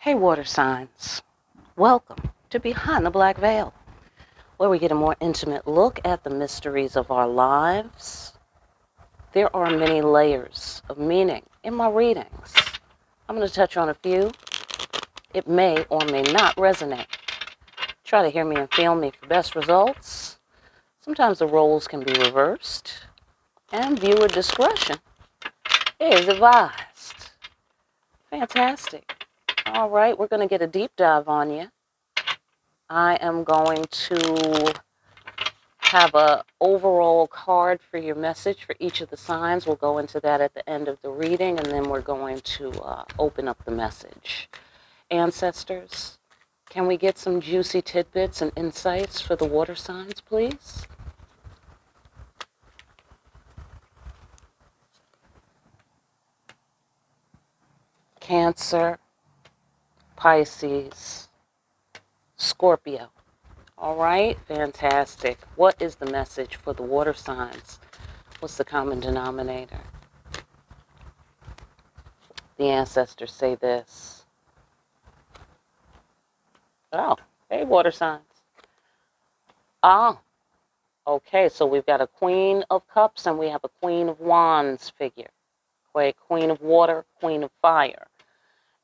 Hey, water signs. Welcome to Behind the Black Veil, where we get a more intimate look at the mysteries of our lives. There are many layers of meaning in my readings. I'm going to touch on a few. It may or may not resonate. Try to hear me and feel me for best results. Sometimes the roles can be reversed, and viewer discretion is advised. Fantastic. All right, we're going to get a deep dive on you. I am going to have a overall card for your message for each of the signs. We'll go into that at the end of the reading, and then we're going to open up the message. Ancestors, can we get some juicy tidbits and insights for the water signs, please? Cancer, Pisces, Scorpio. All right, fantastic. What is the message for the water signs? What's the common denominator? The ancestors say this. Oh, hey, water signs. Ah, okay, so we've got a Queen of Cups and we have a Queen of Wands figure. Okay, Queen of Water, Queen of Fire.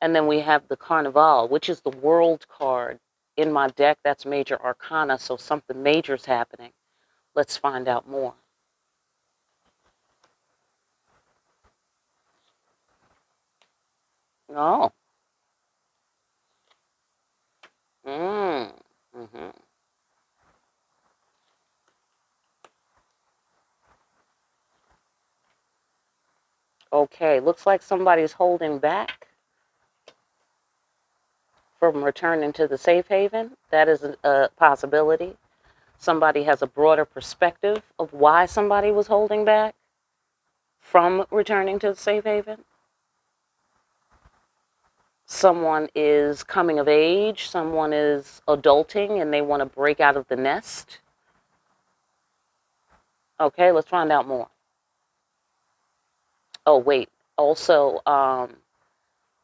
And then we have the Carnival, which is the World card in my deck. That's major arcana, so something major's happening. Let's find out more. Oh. Mm-hmm. Okay, looks like somebody's holding back from returning to the safe haven. That is a possibility. Somebody has a broader perspective of why somebody was holding back from returning to the safe haven. Someone is coming of age, someone is adulting and they want to break out of the nest. Okay, let's find out more. Oh, wait. Also,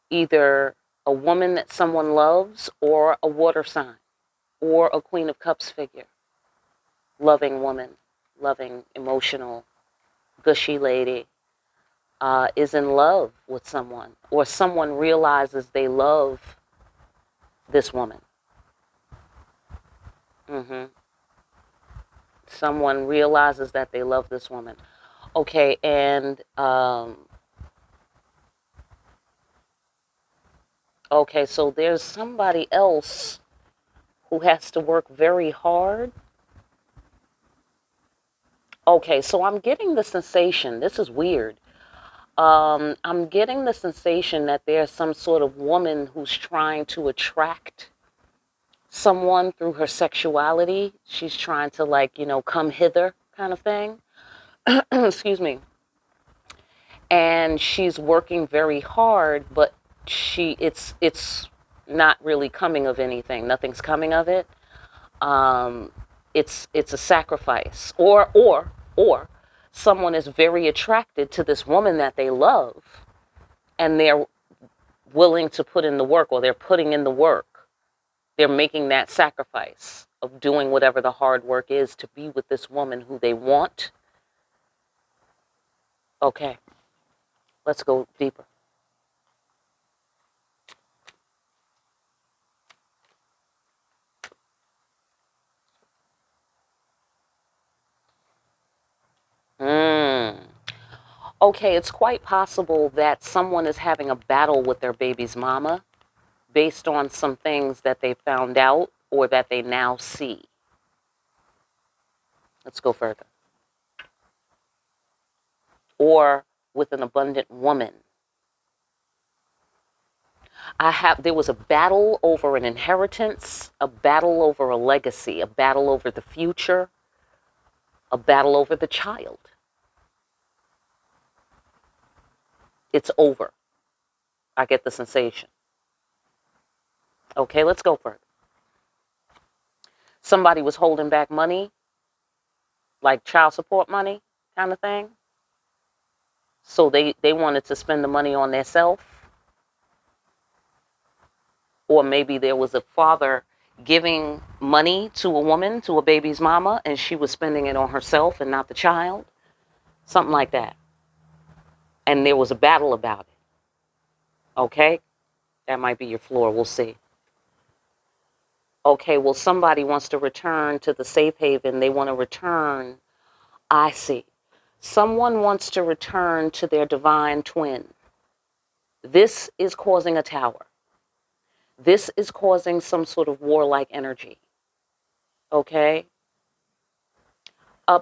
either a woman that someone loves or a water sign or a Queen of Cups figure. Loving woman, loving, emotional, gushy lady. Is in love with someone, or someone realizes they love this woman. Someone realizes that they love this woman. Okay, and okay, so there's somebody else who has to work very hard. Okay, so I'm getting the sensation, this is weird. I'm getting the sensation that there's some sort of woman who's trying to attract someone through her sexuality. She's trying to, like, come hither kind of thing. Excuse me. And she's working very hard, but it's not really coming of anything. Nothing's coming of it. It's a sacrifice, or someone is very attracted to this woman that they love, and they're willing to put in the work, or they're putting in the work. They're making that sacrifice of doing whatever the hard work is to be with this woman who they want. Okay, let's go deeper. Okay, it's quite possible that someone is having a battle with their baby's mama based on some things that they found out or that they now see. Let's go further. Or with an abundant woman. There was a battle over an inheritance, a battle over a legacy, a battle over the future, a battle over the child. It's over. I get the sensation. Okay, let's go further. Somebody was holding back money, like child support money kind of thing. So they wanted to spend the money on themselves. Or maybe there was a father giving money to a woman, to a baby's mama, and she was spending it on herself and not the child. Something like that. And there was a battle about it. Okay? That might be your floor. We'll see. Okay, well, somebody wants to return to the safe haven. They want to return. I see. Someone wants to return to their divine twin. This is causing a tower. This is causing some sort of warlike energy. Okay?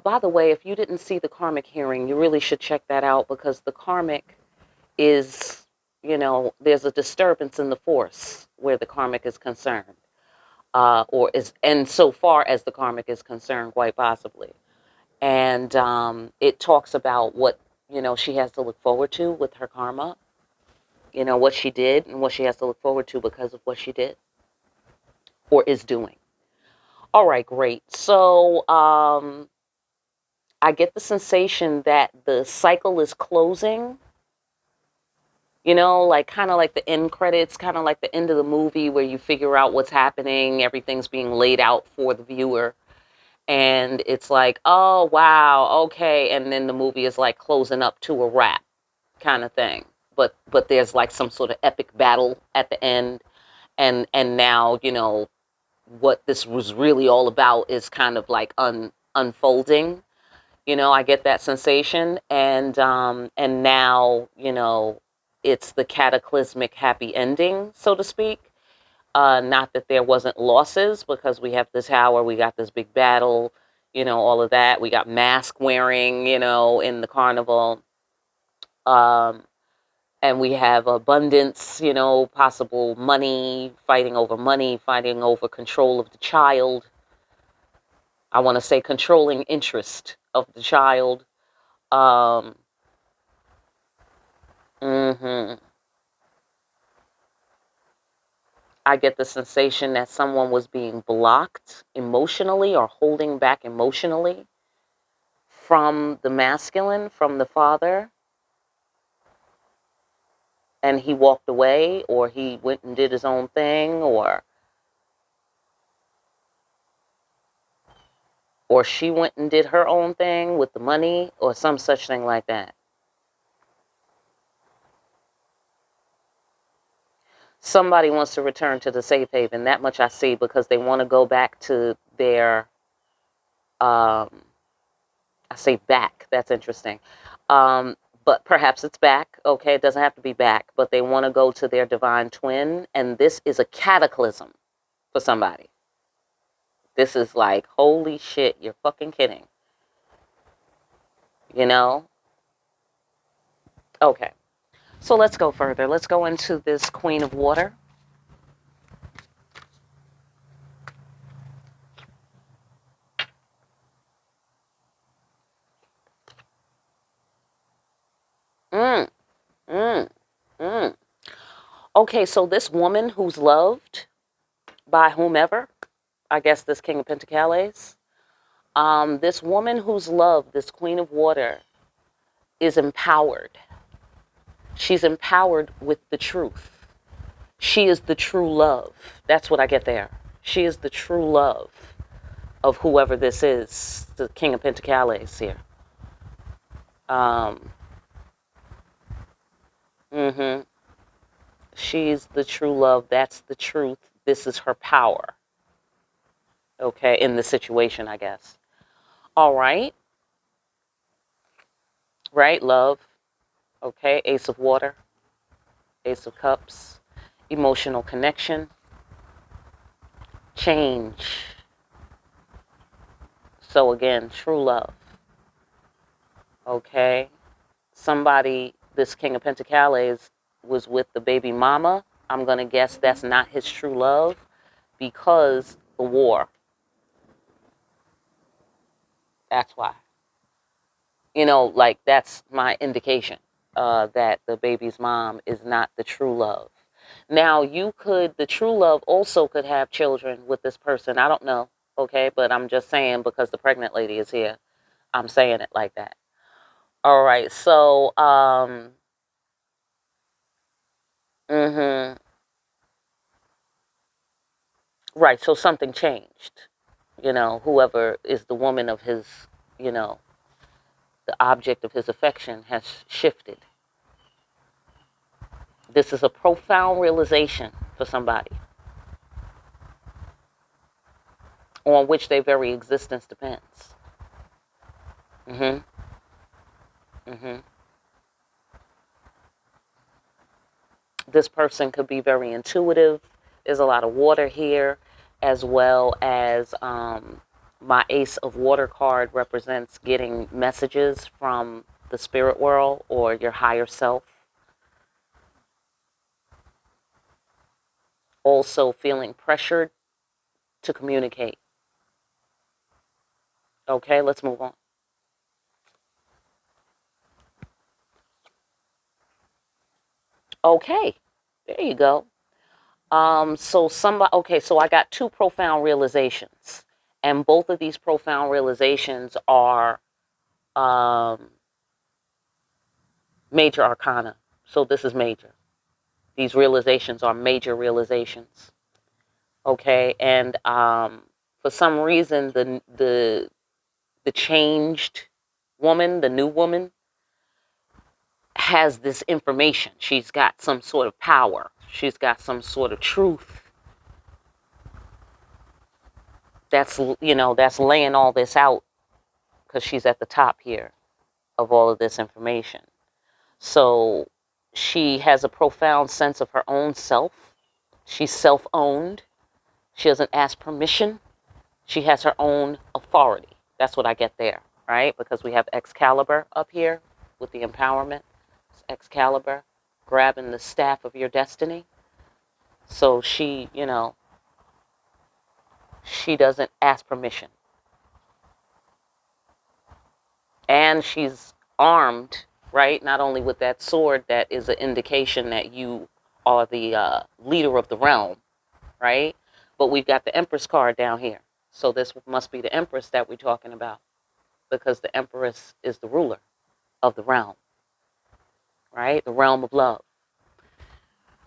By the way, if you didn't see the karmic hearing, you really should check that out, because the karmic is, there's a disturbance in the force where the karmic is concerned. Or is, and so far as the karmic is concerned, quite possibly. And it talks about what, she has to look forward to with her karma, what she did and what she has to look forward to because of what she did or is doing. All right, great. So I get the sensation that the cycle is closing, like kind of like the end credits, kind of like the end of the movie where you figure out what's happening, everything's being laid out for the viewer. And it's like, oh, wow, okay. And then the movie is like closing up to a wrap kind of thing. But there's like some sort of epic battle at the end. And now, what this was really all about is kind of like unfolding. I get that sensation. And now, it's the cataclysmic happy ending, so to speak. Not that there wasn't losses, because we have this tower, we got this big battle, all of that. We got mask wearing, in the carnival. Um, and we have abundance, possible money, fighting over control of the child. I want to say controlling interest of the child. Um, hmm I get the sensation that someone was being blocked emotionally or holding back emotionally from the masculine, from the father, and he walked away, or he went and did his own thing, or she went and did her own thing with the money, or some such thing like that. Somebody wants to return to the safe haven. That much I see, because they want to go back to their, I say back, that's interesting. Um, but perhaps it's back. Okay, it doesn't have to be back, but they want to go to their divine twin. And this is a cataclysm for somebody. This is like, holy shit, you're fucking kidding. You know? Okay. So let's go further. Let's go into this Queen of Water. Mm, mm, mm. Okay, so this woman who's loved by whomever, I guess this King of Pentacles, this woman who's loved, this Queen of Water, is empowered. She's empowered with the truth. She is the true love. That's what I get there. She is the true love of whoever this is, the King of Pentacles here. Um, mm-hmm. She's the true love. That's the truth. This is her power. Okay, in the situation, I guess. All right. Right, love. Okay, Ace of Water, Ace of Cups, emotional connection, change. So again, true love. Okay. Somebody, this King of Pentacles, was with the baby mama. I'm going to guess that's not his true love, because the war. That's why. Like that's my indication, that the baby's mom is not the true love. Now, the true love also could have children with this person. I don't know. Okay. But I'm just saying, because the pregnant lady is here, I'm saying it like that. All right. So, mm-hmm. Right, so something changed. Whoever is the woman of his, you know, the object of his affection has shifted. This is a profound realization for somebody on which their very existence depends. hmm hmm This person could be very intuitive. There's a lot of water here, as well as my Ace of Water card represents getting messages from the spirit world or your higher self. Also feeling pressured to communicate. Okay, let's move on. Okay, there you go. So I got two profound realizations, and both of these profound realizations are um, major arcana. So this is major. These realizations are major realizations. Okay, and for some reason, the changed woman, the new woman, has this information. She's got some sort of power. She's got some sort of truth that's laying all this out because she's at the top here of all of this information. So she has a profound sense of her own self. She's self-owned. She doesn't ask permission. She has her own authority. That's what I get there, right? Because we have Excalibur up here with the empowerment. It's Excalibur grabbing the staff of your destiny. So she doesn't ask permission. And she's armed, right? Not only with that sword that is an indication that you are the leader of the realm, right? But we've got the Empress card down here. So this must be the Empress that we're talking about because the Empress is the ruler of the realm, right? The realm of love.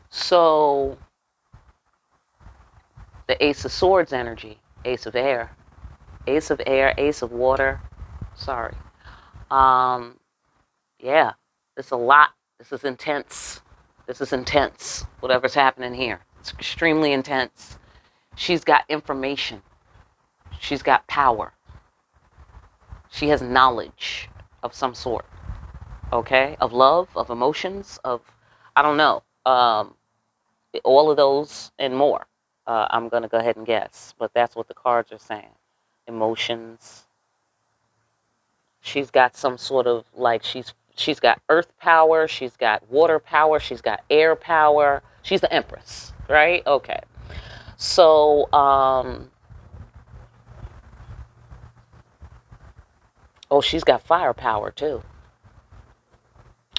So the Ace of Swords energy, Ace of Air, Ace of Air, Ace of Water. Sorry. Um, yeah, it's a lot. This is intense. This is intense. Whatever's happening here, it's extremely intense. She's got information. She's got power. She has knowledge of some sort. Okay, of love, of emotions, of I don't know, all of those and more. I'm gonna go ahead and guess, but that's what the cards are saying. Emotions. She's got some sort of like she's got earth power, she's got water power, she's got air power. She's the Empress, right? Okay. So oh, she's got firepower too.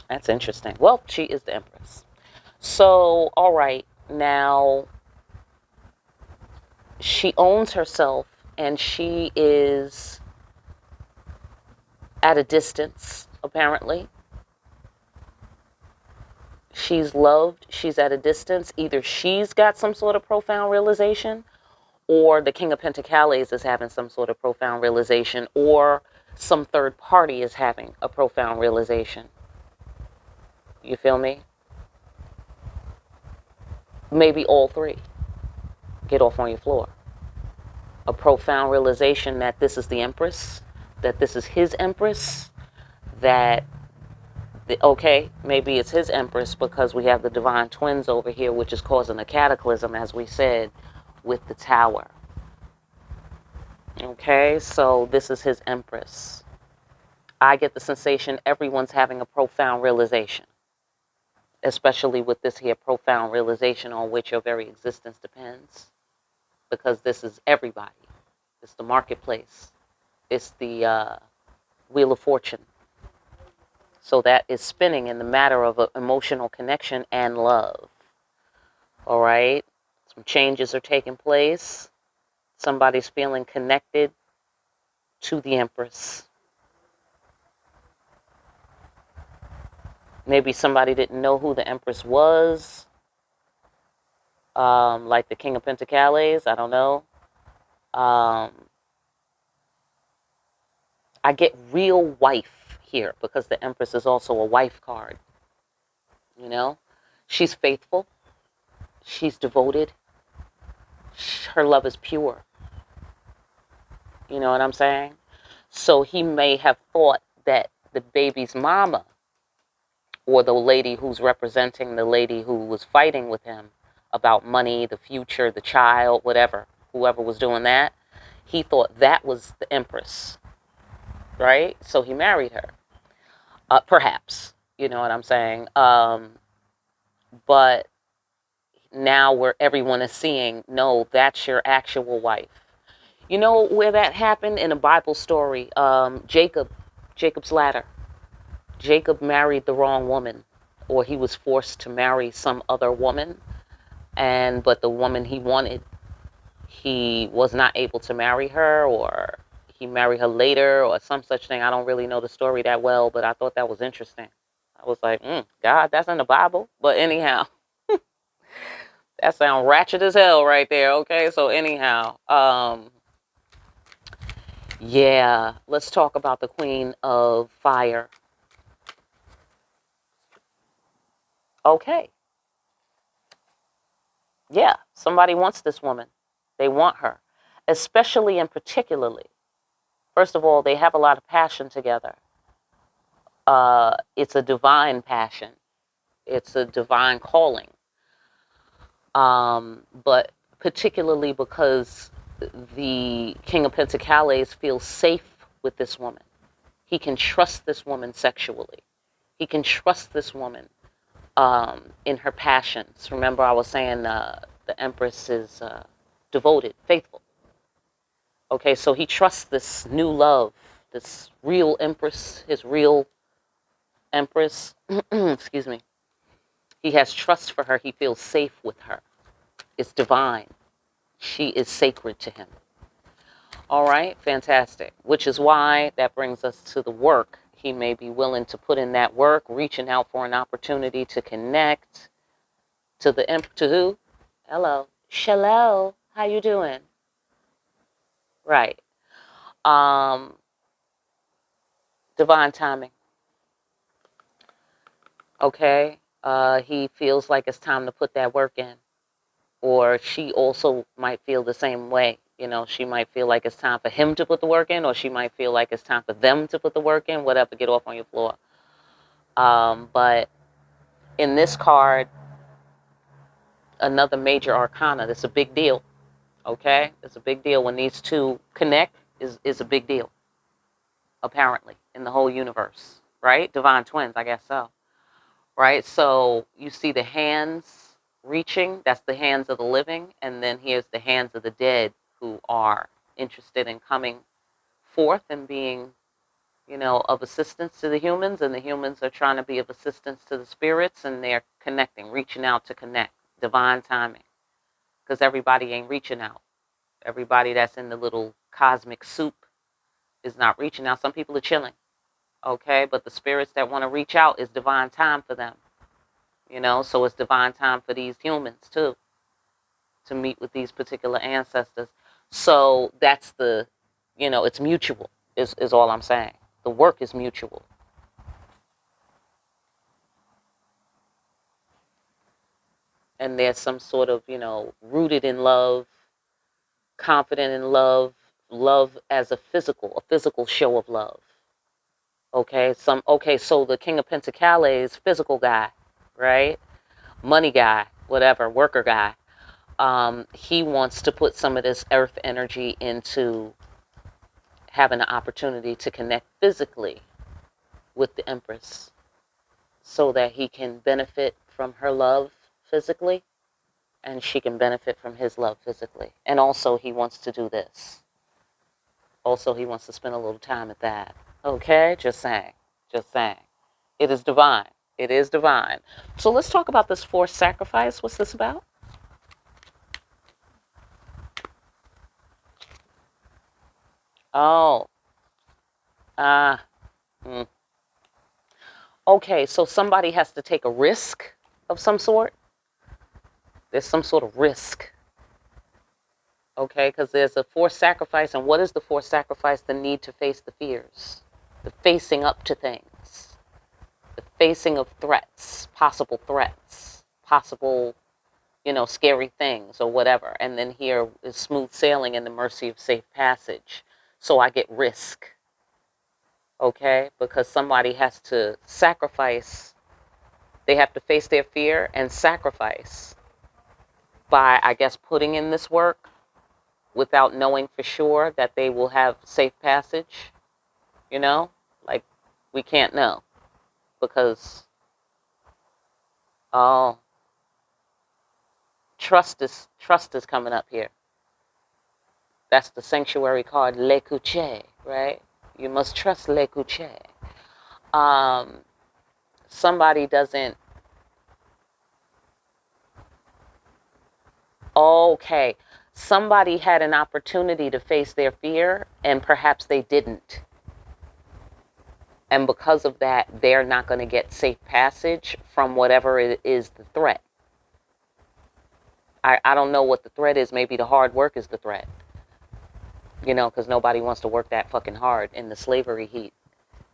That's interesting. Well, she is the Empress. So, all right. Now she owns herself and she is at a distance apparently. She's loved, she's at a distance. Either she's got some sort of profound realization, or the King of Pentacles is having some sort of profound realization, or some third party is having a profound realization. You feel me? Maybe all three. Get off on your floor. A profound realization that this is the Empress, that this is his Empress, that okay, maybe it's his Empress because we have the divine twins over here, which is causing a cataclysm, as we said, with the Tower. Okay, so this is his Empress. I get the sensation everyone's having a profound realization, especially with this here profound realization on which your very existence depends, because this is everybody. It's the marketplace. It's the Wheel of Fortune. So that is spinning in the matter of emotional connection and love. All right? Some changes are taking place. Somebody's feeling connected to the Empress. Maybe somebody didn't know who the Empress was. like the King of Pentacles. I don't know. Um, I get real wife here because the Empress is also a wife card. You know, she's faithful. She's devoted. Her love is pure. You know what I'm saying? So he may have thought that the baby's mama, or the lady who's representing the lady who was fighting with him about money, the future, the child, whatever, whoever was doing that, he thought that was the Empress, right? So he married her, perhaps. You know what I'm saying? But now where everyone is seeing, no, that's your actual wife. You know where that happened? In a Bible story. Jacob's ladder. Jacob married the wrong woman, or he was forced to marry some other woman, but the woman he wanted, he was not able to marry her, or he married her later, or some such thing. I don't really know the story that well, but I thought that was interesting. I was like, God, that's in the Bible. But anyhow, that sounds ratchet as hell right there. Okay, so anyhow, yeah, let's talk about the Queen of Fire. Okay, yeah, somebody wants this woman. They want her, especially and particularly. First of all, they have a lot of passion together. It's a divine passion. It's a divine calling. But particularly because the King of Pentacles feels safe with this woman. He can trust this woman sexually. He can trust this woman in her passions. Remember, I was saying the Empress is devoted, faithful. Okay, so he trusts this new love, this real Empress, his real Empress. Excuse me. He has trust for her. He feels safe with her. It's divine. She is sacred to him. All right, fantastic. Which is why that brings us to the work. He may be willing to put in that work, reaching out for an opportunity to connect to to who? Hello. Shalom. How you doing? Right. Um, divine timing. Okay. He feels like it's time to put that work in. Or she also might feel the same way. You know, she might feel like it's time for him to put the work in, or she might feel like it's time for them to put the work in, whatever, get off on your floor. But in this card, another major arcana, that's a big deal. Okay? It's a big deal. When these two connect, is a big deal, apparently, in the whole universe. Right? Divine twins, I guess so. Right? So you see the hands reaching, that's the hands of the living, and then here's the hands of the dead who are interested in coming forth and being, of assistance to the humans, and the humans are trying to be of assistance to the spirits, and they're connecting, reaching out to connect. Divine timing. Because everybody ain't reaching out. Everybody that's in the little cosmic soup is not reaching out. Some people are chilling. Okay? But the spirits that want to reach out, is divine time for them. So it's divine time for these humans too, to meet with these particular ancestors. So that's it's mutual, is all I'm saying. The work is mutual. And there's some sort of, rooted in love, confident in love, love as a physical show of love. Okay, so the King of Pentacles, physical guy, right? Money guy, whatever, worker guy. He wants to put some of this earth energy into having an opportunity to connect physically with the Empress, so that he can benefit from her love physically, and she can benefit from his love physically. And also he wants to do this. Also he wants to spend a little time at that. Okay? Just saying. Just saying. It is divine. It is divine. So let's talk about this forced sacrifice. What's this about? Oh. Ah. Okay, so somebody has to take a risk of some sort. There's some sort of risk. Okay, because there's a forced sacrifice. And what is the forced sacrifice? The need to face the fears, the facing up to things, the facing of threats, possible, scary things or whatever. And then here is smooth sailing in the mercy of safe passage. So I get risk. Okay, because somebody has to sacrifice. They have to face their fear and sacrifice by, I guess, putting in this work without knowing for sure that they will have safe passage, like we can't know because, oh, trust is coming up here. That's the sanctuary card, Le Couche, right? You must trust Le Couche. Somebody doesn't, okay, somebody had an opportunity to face their fear and perhaps they didn't. And because of that, they're not going to get safe passage from whatever it is the threat. I don't know what the threat is. Maybe the hard work is the threat. Because nobody wants to work that fucking hard in the slavery heat,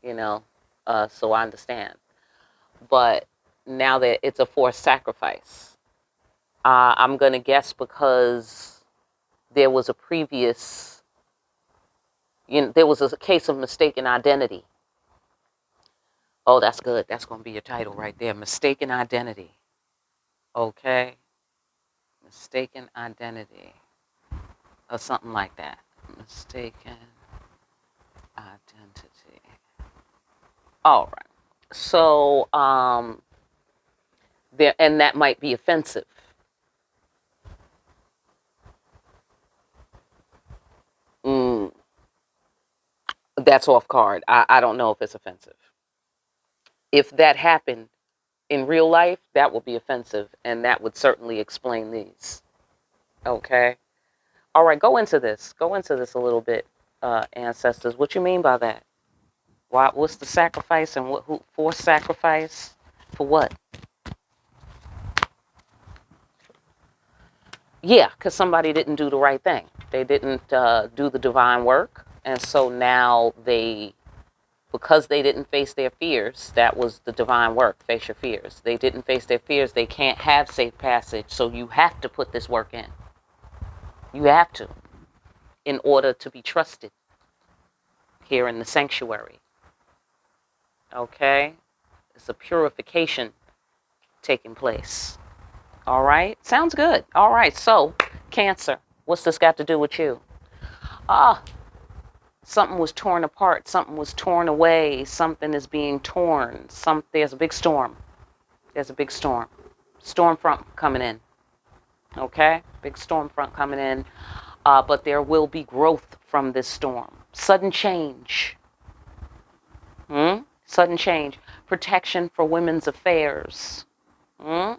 so I understand. But now that it's a forced sacrifice, I'm going to guess because there was a previous, there was a case of mistaken identity. Oh, that's good. That's going to be your title right there. Mistaken identity. Okay. Mistaken identity. Or something like that. Mistaken identity. All right. So, there, and that might be offensive. That's off card. I don't know if it's offensive. If that happened in real life, that would be offensive, and that would certainly explain these. Okay? All right, go into this. Go into this a little bit, ancestors. What you mean by that? What's the sacrifice and who forced sacrifice? For what? Yeah, because somebody didn't do the right thing. They didn't do the divine work, and so now because they didn't face their fears, that was the divine work, face your fears. They didn't face their fears, they can't have safe passage, so you have to put this work in. You have to, in order to be trusted here in the sanctuary. Okay? It's a purification taking place. All right? Sounds good. All right, so, Cancer, what's this got to do with you? Something was torn apart. Something was torn away. Something is being torn. There's a big storm. There's a big storm. Storm front coming in. Okay? Big storm front coming in. But there will be growth from this storm. Sudden change. Sudden change. Protection for women's affairs. All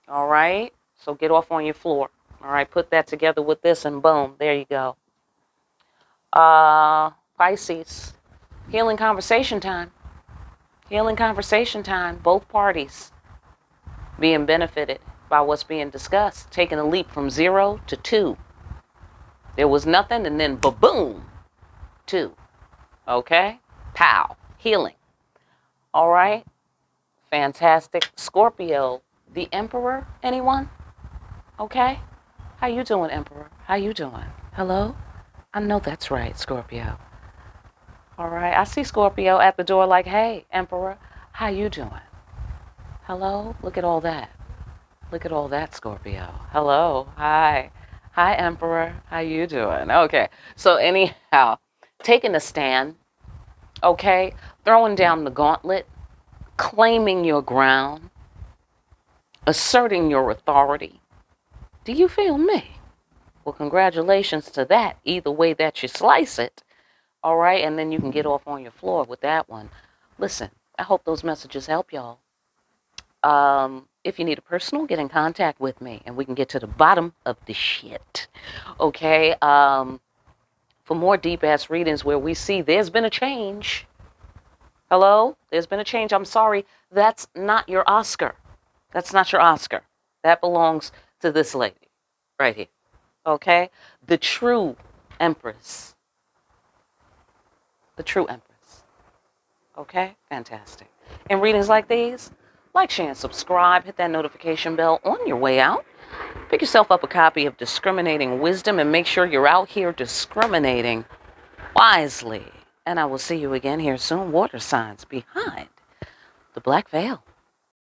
right? So get off on your floor. All right? Put that together with this and boom. There you go. Pisces, healing conversation time. Healing conversation time. Both parties being benefited by what's being discussed. Taking a leap from 0 to 2. There was nothing and then ba-boom, 2. Okay? Pow. Healing. All right? Fantastic. Scorpio, the Emperor. Anyone? Okay? How you doing, Emperor? How you doing? Hello? I know that's right, Scorpio. All right, I see Scorpio at the door like, hey, Emperor, how you doing? Hello? Look at all that. Look at all that, Scorpio. Hello. Hi. Hi, Emperor. How you doing? Okay, so anyhow, taking a stand, okay, throwing down the gauntlet, claiming your ground, asserting your authority. Do you feel me? Well, congratulations to that, either way that you slice it. All right, and then you can get off on your floor with that one. Listen, I hope those messages help y'all. If you need a personal, get in contact with me, and we can get to the bottom of the shit. Okay, for more deep-ass readings where we see there's been a change. Hello? There's been a change. I'm sorry. That's not your Oscar. That's not your Oscar. That belongs to this lady right here. Okay? The true Empress. The true Empress. Okay? Fantastic. In readings like these, like, share, and subscribe. Hit that notification bell on your way out. Pick yourself up a copy of Discriminating Wisdom and make sure you're out here discriminating wisely. And I will see you again here soon. Water signs behind the black veil.